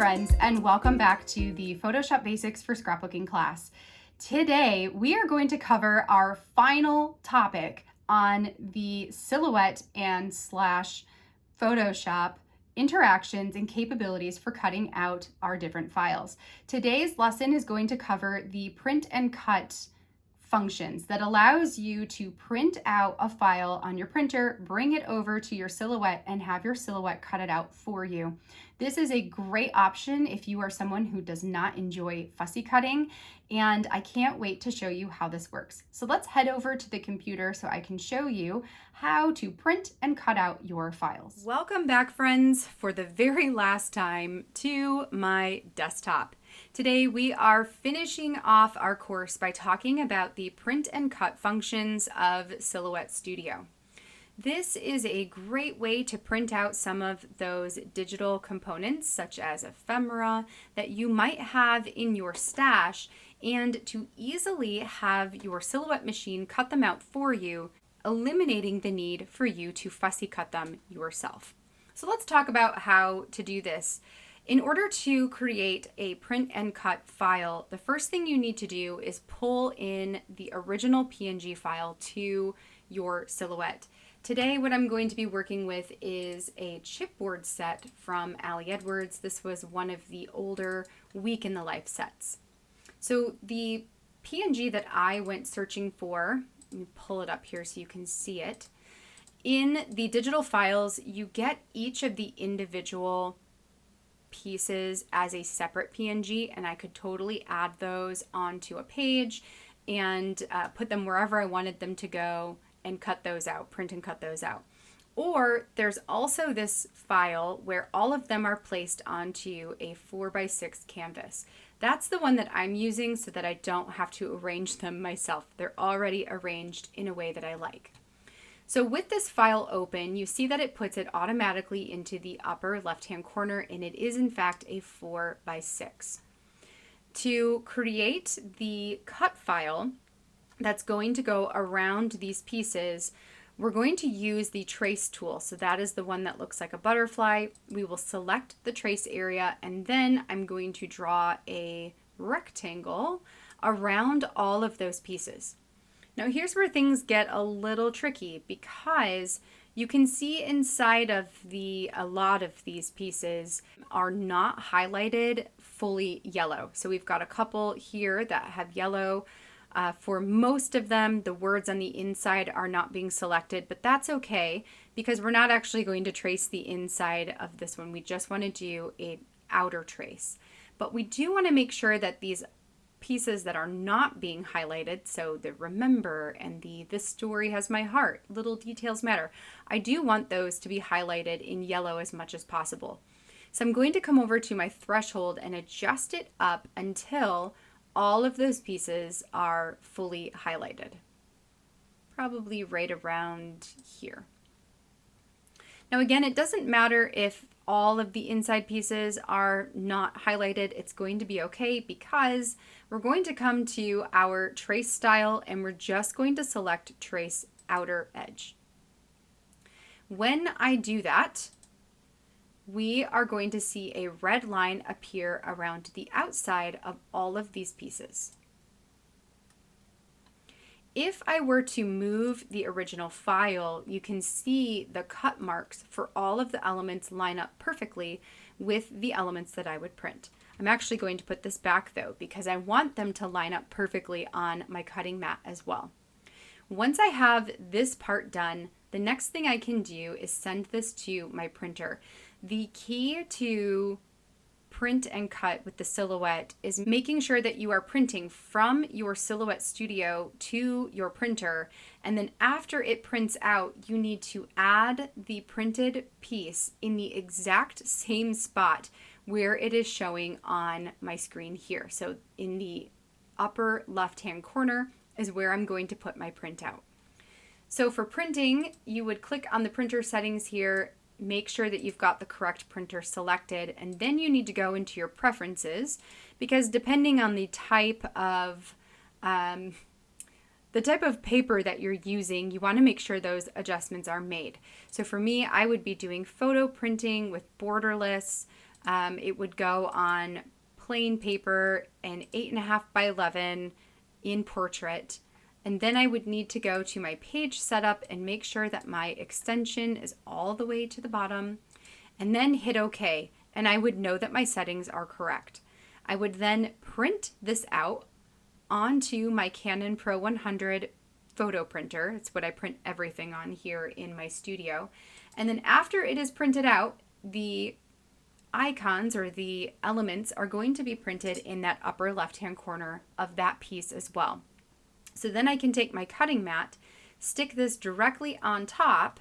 friends, and welcome back to the Photoshop Basics for Scrapbooking class. Today, we are going to cover our final topic on the silhouette and slash Photoshop interactions and capabilities for cutting out our different files. Today's lesson is going to cover the print and cut functions that allows you to print out a file on your printer, bring it over to your silhouette, and have your silhouette cut it out for you. This is a great option if you are someone who does not enjoy fussy cutting, and I can't wait to show you how this works. So let's head over to the computer so I can show you how to print and cut out your files. Welcome back, friends, for the very last time to my desktop. Today we are finishing off our course by talking about the print and cut functions of Silhouette Studio. This is a great way to print out some of those digital components, such as ephemera, that you might have in your stash, and to easily have your Silhouette machine cut them out for you, eliminating the need for you to fussy cut them yourself. So let's talk about how to do this. In order to create a print and cut file, the first thing you need to do is pull in the original PNG file to your Silhouette. Today, what I'm going to be working with is a chipboard set from Ali Edwards. This was one of the older Week in the Life sets. So the PNG that I went searching for, let me pull it up here so you can see it. In the digital files, you get each of the individual pieces as a separate PNG, and I could totally add those onto a page and put them wherever I wanted them to go and cut those out, print and cut those out. Or there's also this file where all of them are placed onto a 4x6 canvas. That's the one that I'm using so that I don't have to arrange them myself. They're already arranged in a way that I like. So with this file open, you see that it puts it automatically into the upper left-hand corner, and it is in fact a 4x6. To create the cut file that's going to go around these pieces, we're going to use the trace tool. So that is the one that looks like a butterfly. We will select the trace area, and then I'm going to draw a rectangle around all of those pieces. Now here's where things get a little tricky, because you can see inside of a lot of these pieces are not highlighted fully yellow. So we've got a couple here that have yellow. For most of them, the words on the inside are not being selected, but that's okay because we're not actually going to trace the inside of this one. We just want to do an outer trace. But we do want to make sure that these pieces that are not being highlighted, so the remember and the this story has my heart, little details matter, I do want those to be highlighted in yellow as much as possible. So I'm going to come over to my threshold and adjust it up until all of those pieces are fully highlighted. Probably right around here. Now again, it doesn't matter if all of the inside pieces are not highlighted. It's going to be okay because we're going to come to our trace style and we're just going to select trace outer edge. When I do that, we are going to see a red line appear around the outside of all of these pieces. If I were to move the original file, you can see the cut marks for all of the elements line up perfectly with the elements that I would print. I'm actually going to put this back though, because I want them to line up perfectly on my cutting mat as well. Once I have this part done, the next thing I can do is send this to my printer. The key to print and cut with the Silhouette is making sure that you are printing from your Silhouette Studio to your printer, and then after it prints out, you need to add the printed piece in the exact same spot where it is showing on my screen here. So in the upper left-hand corner is where I'm going to put my printout. So for printing, you would click on the printer settings here, make sure that you've got the correct printer selected, and then you need to go into your preferences, because depending on the type of paper that you're using, you want to make sure those adjustments are made. So for me, I would be doing photo printing with borderless, It would go on plain paper, an 8.5 by 11 in portrait. And then I would need to go to my page setup and make sure that my extension is all the way to the bottom, and then hit OK. And I would know that my settings are correct. I would then print this out onto my Canon Pro 100 photo printer. It's what I print everything on here in my studio. And then after it is printed out, the icons or the elements are going to be printed in that upper left-hand corner of that piece as well. So then I can take my cutting mat, stick this directly on top,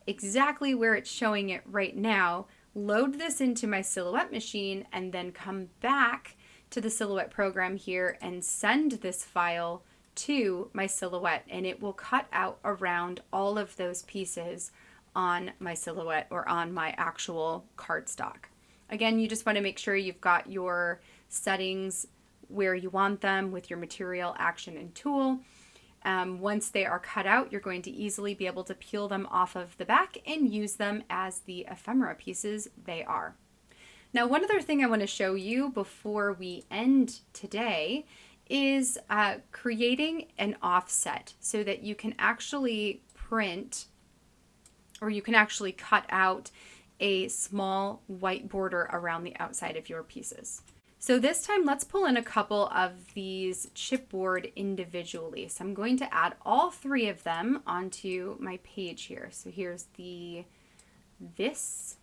exactly where it's showing it right now, load this into my Silhouette machine, and then come back to the Silhouette program here and send this file to my Silhouette, and it will cut out around all of those pieces on my Silhouette or on my actual cardstock. Again, you just want to make sure you've got your settings where you want them with your material, action, and tool. Once they are cut out, you're going to easily be able to peel them off of the back and use them as the ephemera pieces they are. Now, one other thing I want to show you before we end today is creating an offset so that you can actually print, or you can actually cut out a small white border around the outside of your pieces. So this time, let's pull in a couple of these chipboard individually. So I'm going to add all three of them onto my page here. So here's this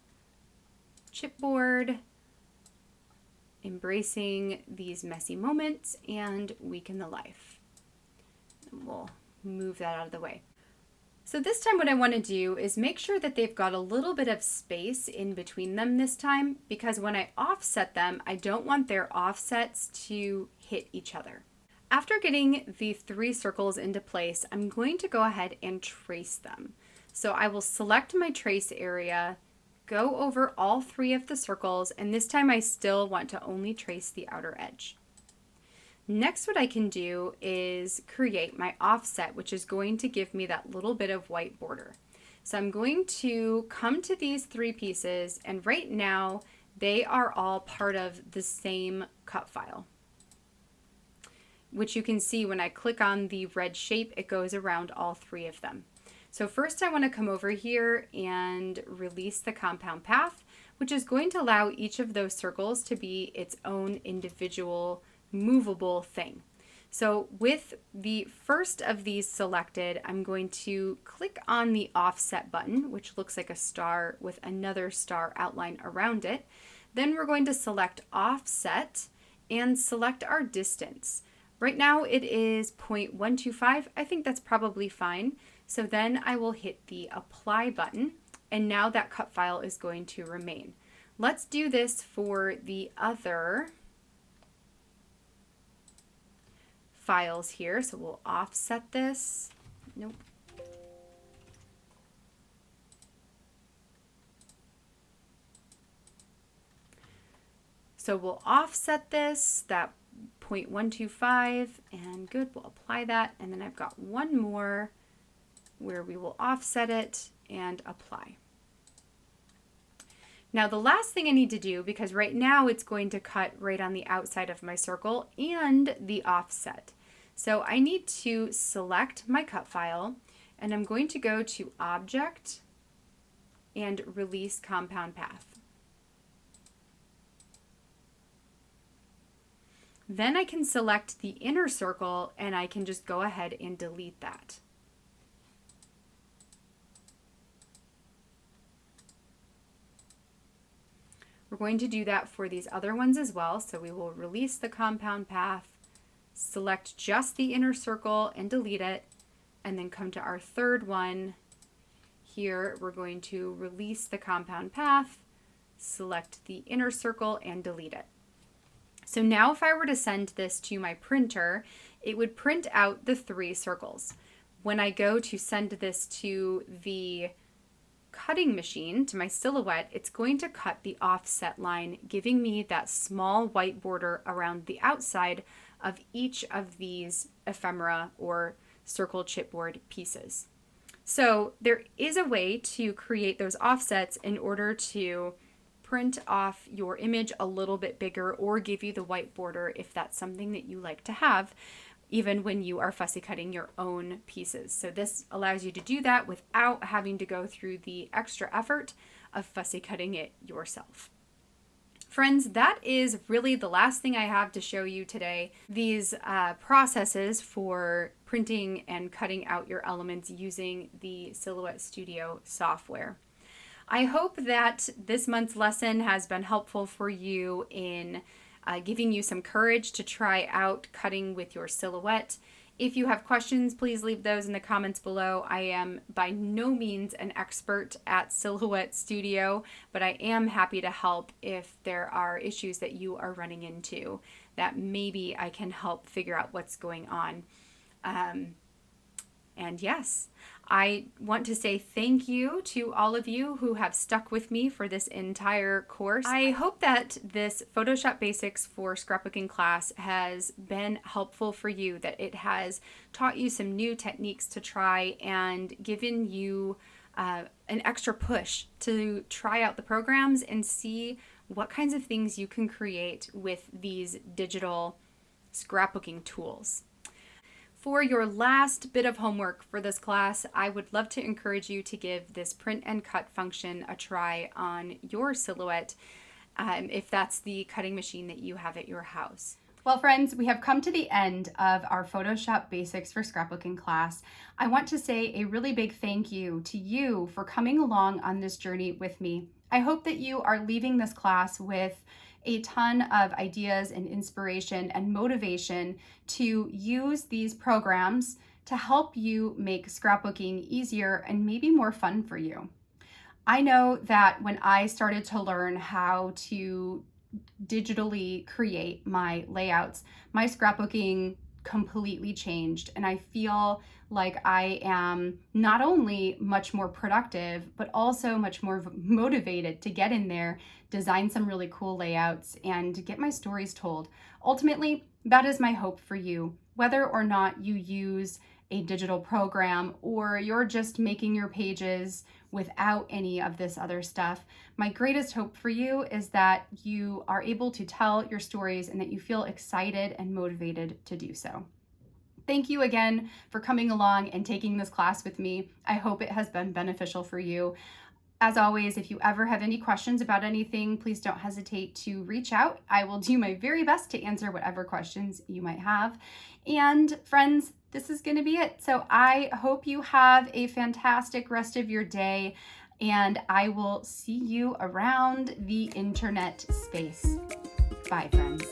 chipboard, embracing these messy moments and weaken the life. And we'll move that out of the way. So this time what I want to do is make sure that they've got a little bit of space in between them this time, because when I offset them, I don't want their offsets to hit each other. After getting the three circles into place, I'm going to go ahead and trace them. So I will select my trace area, go over all three of the circles, and this time I still want to only trace the outer edge. Next, what I can do is create my offset, which is going to give me that little bit of white border. So I'm going to come to these three pieces, and right now they are all part of the same cut file, which you can see when I click on the red shape, it goes around all three of them. So first I want to come over here and release the compound path, which is going to allow each of those circles to be its own individual movable thing. So with the first of these selected, I'm going to click on the offset button, which looks like a star with another star outline around it. Then we're going to select offset and select our distance. Right now it is 0.125. I think that's probably fine. So then I will hit the apply button, and now that cut file is going to remain. Let's do this for the other files here. So we'll offset this. Nope. So we'll offset this, that 0.125, and good, we'll apply that. And then I've got one more where we will offset it and apply. Now the last thing I need to do, because right now it's going to cut right on the outside of my circle and the offset. So I need to select my cut file, and I'm going to go to Object and Release Compound Path. Then I can select the inner circle, and I can just go ahead and delete that. We're going to do that for these other ones as well. So we will release the compound path, select just the inner circle and delete it, and then come to our third one. Here we're going to release the compound path, select the inner circle and delete it. So now if I were to send this to my printer, it would print out the three circles. When I go to send this to the cutting machine, to my Silhouette, it's going to cut the offset line, giving me that small white border around the outside of each of these ephemera or circle chipboard pieces. So there is a way to create those offsets in order to print off your image a little bit bigger or give you the white border if that's something that you like to have, even when you are fussy cutting your own pieces. So this allows you to do that without having to go through the extra effort of fussy cutting it yourself. Friends, that is really the last thing I have to show you today. These processes for printing and cutting out your elements using the Silhouette Studio software. I hope that this month's lesson has been helpful for you in giving you some courage to try out cutting with your Silhouette. If you have questions, please leave those in the comments below. I am by no means an expert at Silhouette Studio, but I am happy to help if there are issues that you are running into that maybe I can help figure out what's going on. And yes, I want to say thank you to all of you who have stuck with me for this entire course. I hope that this Photoshop Basics for Scrapbooking class has been helpful for you, that it has taught you some new techniques to try and given you an extra push to try out the programs and see what kinds of things you can create with these digital scrapbooking tools. For your last bit of homework for this class, I would love to encourage you to give this print and cut function a try on your Silhouette, if that's the cutting machine that you have at your house. Well, friends, we have come to the end of our Photoshop Basics for Scrapbooking class. I want to say a really big thank you to you for coming along on this journey with me. I hope that you are leaving this class with a ton of ideas and inspiration and motivation to use these programs to help you make scrapbooking easier and maybe more fun for you. I know that when I started to learn how to digitally create my layouts, my scrapbooking completely changed, and I feel like I am not only much more productive, but also much more motivated to get in there, design some really cool layouts, and get my stories told. Ultimately, that is my hope for you. Whether or not you use a digital program or you're just making your pages without any of this other stuff, my greatest hope for you is that you are able to tell your stories and that you feel excited and motivated to do so. Thank you again for coming along and taking this class with me. I hope it has been beneficial for you. As always, if you ever have any questions about anything, please don't hesitate to reach out. I will do my very best to answer whatever questions you might have. And friends, this is going to be it. So I hope you have a fantastic rest of your day, and I will see you around the internet space. Bye, friends.